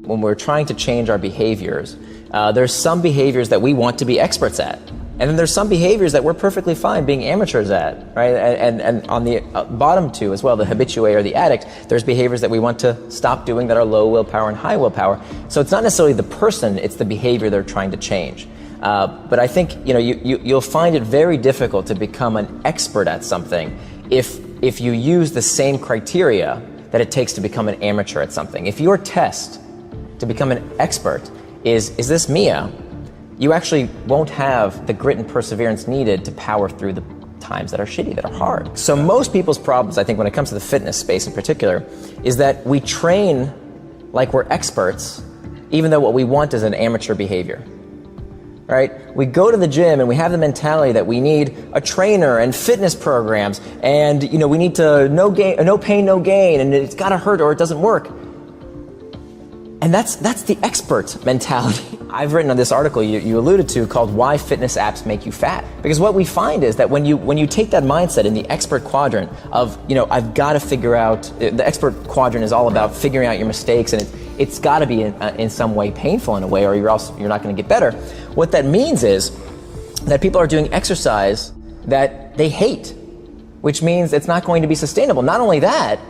When we're trying to change our behaviors, there's some behaviors that we want to be experts at. And then there's some behaviors that we're perfectly fine being amateurs at, right? And on the bottom two as well, the habitué or the addict, there's behaviors that we want to stop doing that are low willpower and high willpower. So it's not necessarily the person, it's the behavior they're trying to change. But I think you'll find it very difficult to become an expert at something if you use the same criteria that it takes to become an amateur at something. If your test to become an expert is this Mia, you actually won't have the grit and perseverance needed to power through the times that are shitty, that are hard. So most people's problems, I think, when it comes to the fitness space in particular, is that we train like we're experts, even though what we want is an amateur behavior. Right? We go to the gym and we have the mentality that we need a trainer and fitness programs, and we need to no pain, no gain, and it's got to hurt or it doesn't work. And that's the expert mentality. I've written on this article you alluded to called "Why Fitness Apps Make You Fat." Because what we find is that when you take that mindset in the expert quadrant of I've got to figure out, the expert quadrant is all about figuring out your mistakes, and it's got to be in some way painful in a way, or you're not going to get better. What that means is that people are doing exercise that they hate, which means it's not going to be sustainable. Not only that,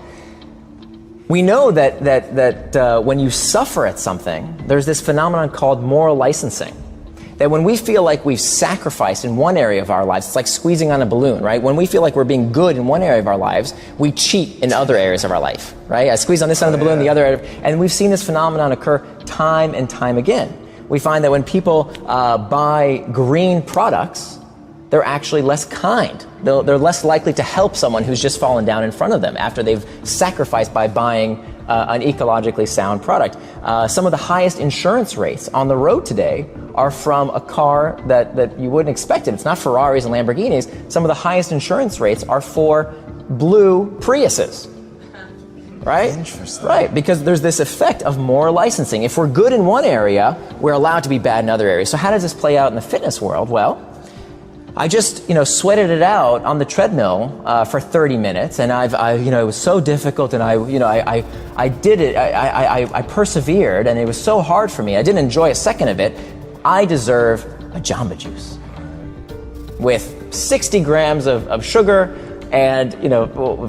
we know that when you suffer at something, there's this phenomenon called moral licensing. That when we feel like we've sacrificed in one area of our lives, it's like squeezing on a balloon, right? When we feel like we're being good in one area of our lives, we cheat in other areas of our life, right? I squeeze on this end of the balloon, the other area, and we've seen this phenomenon occur time and time again. We find that when people buy green products, they're actually less kind. They're less likely to help someone who's just fallen down in front of them after they've sacrificed by buying an ecologically sound product. Some of the highest insurance rates on the road today are from a car that you wouldn't expect it. It's not Ferraris and Lamborghinis. Some of the highest insurance rates are for blue Priuses. Right? Interesting. Right, because there's this effect of moral licensing. If we're good in one area, we're allowed to be bad in other areas. So how does this play out in the fitness world? Well, I just, sweated it out on the treadmill for 30 minutes, and it was so difficult, and I did it. I persevered, and it was so hard for me. I didn't enjoy a second of it. I deserve a Jamba Juice with 60 grams of sugar and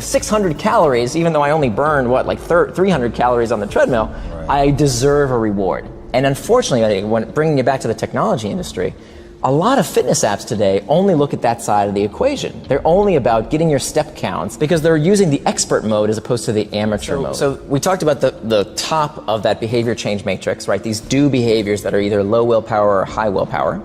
600 calories. Even though I only burned 300 calories on the treadmill, right. I deserve a reward. And unfortunately, when bringing it back to the technology industry, a lot of fitness apps today only look at that side of the equation. They're only about getting your step counts because they're using the expert mode as opposed to the amateur mode. So we talked about the top of that behavior change matrix, right? These do behaviors that are either low willpower or high willpower.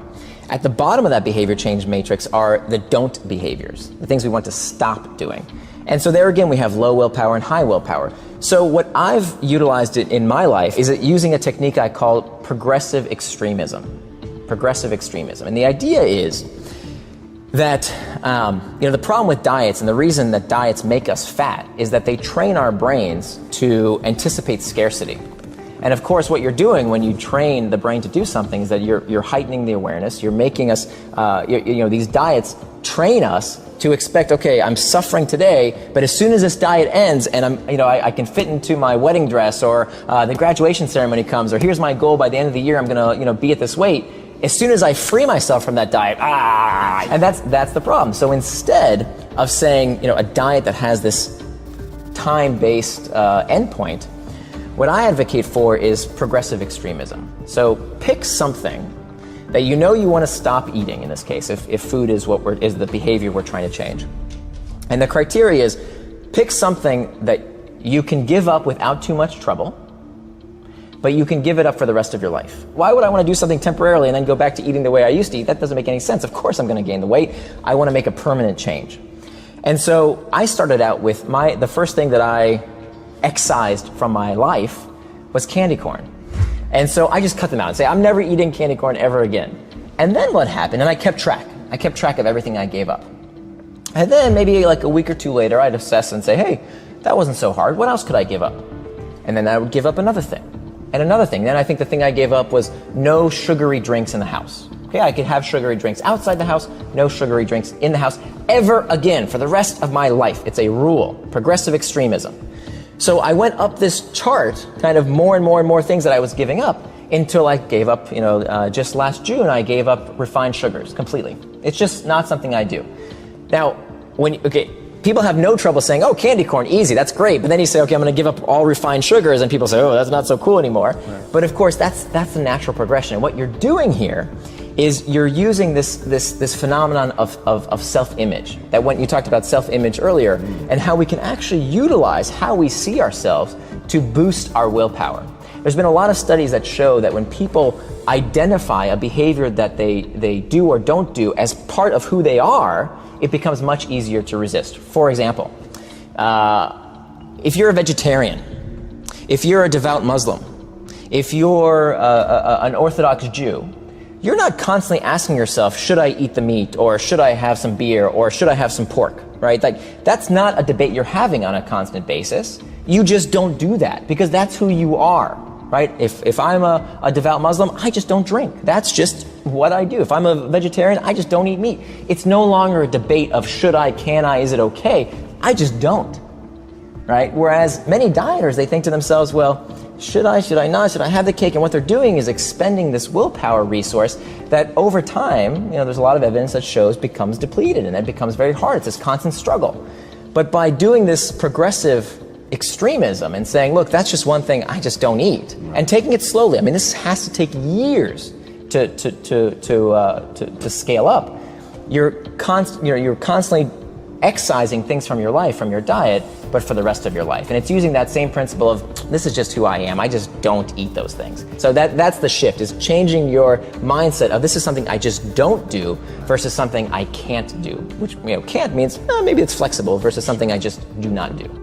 At the bottom of that behavior change matrix are the don't behaviors, the things we want to stop doing. And so there again, we have low willpower and high willpower. So what I've utilized in my life is using a technique I call progressive extremism. Progressive extremism. And the idea is that the problem with diets, and the reason that diets make us fat, is that they train our brains to anticipate scarcity. And of course, what you're doing when you train the brain to do something is that you're heightening the awareness. You're making us, these diets train us to expect, okay, I'm suffering today, but as soon as this diet ends and I can fit into my wedding dress, or the graduation ceremony comes, or here's my goal by the end of the year, I'm gonna be at this weight. As soon as I free myself from that diet, and that's the problem. So instead of saying, a diet that has this time-based endpoint, what I advocate for is progressive extremism. So pick something that you want to stop eating. In this case, if food is is the behavior we're trying to change, and the criteria is pick something that you can give up without too much trouble, but you can give it up for the rest of your life. Why would I want to do something temporarily and then go back to eating the way I used to eat? That doesn't make any sense. Of course I'm going to gain the weight. I want to make a permanent change. And so I started out with the first thing that I excised from my life was candy corn. And so I just cut them out and say, I'm never eating candy corn ever again. And then what happened? And I kept track. I kept track of everything I gave up. And then maybe like a week or two later, I'd assess and say, hey, that wasn't so hard. What else could I give up? And then I would give up another thing. And another thing. Then I think the thing I gave up was no sugary drinks in the house. Okay, I could have sugary drinks outside the house, no sugary drinks in the house ever again for the rest of my life. It's a rule. Progressive extremism. So I went up this chart, kind of more and more and more things that I was giving up, until I gave up, just last June, I gave up refined sugars completely. It's just not something I do. Now, people have no trouble saying, oh, candy corn, easy, that's great. But then you say, okay, I'm going to give up all refined sugars, and people say, oh, that's not so cool anymore. Right. But of course, that's the natural progression. And what you're doing here is you're using this phenomenon of self-image. That when you talked about self-image earlier, and how we can actually utilize how we see ourselves to boost our willpower. There's been a lot of studies that show that when people identify a behavior that they do or don't do as part of who they are, it becomes much easier to resist. For example, if you're a vegetarian, if you're a devout Muslim, if you're an Orthodox Jew, you're not constantly asking yourself, should I eat the meat, or should I have some beer, or should I have some pork, right? Like, that's not a debate you're having on a constant basis. You just don't do that, because that's who you are, right? If I'm a devout Muslim, I just don't drink. That's just what I do. If I'm a vegetarian, I just don't eat meat. It's no longer a debate of should I, can I, is it okay? I just don't, right? Whereas many dieters, they think to themselves, well, should I not, should I have the cake? And what they're doing is expending this willpower resource that over time, there's a lot of evidence that shows becomes depleted, and it becomes very hard. It's this constant struggle. But by doing this progressive extremism and saying, look, that's just one thing I just don't eat, and taking it slowly. I mean, this has to take years to scale up. You're constantly excising things from your life, from your diet, but for the rest of your life. And it's using that same principle of, this is just who I am, I just don't eat those things. So that's the shift, is changing your mindset of this is something I just don't do versus something I can't do, which can't means maybe it's flexible versus something I just do not do.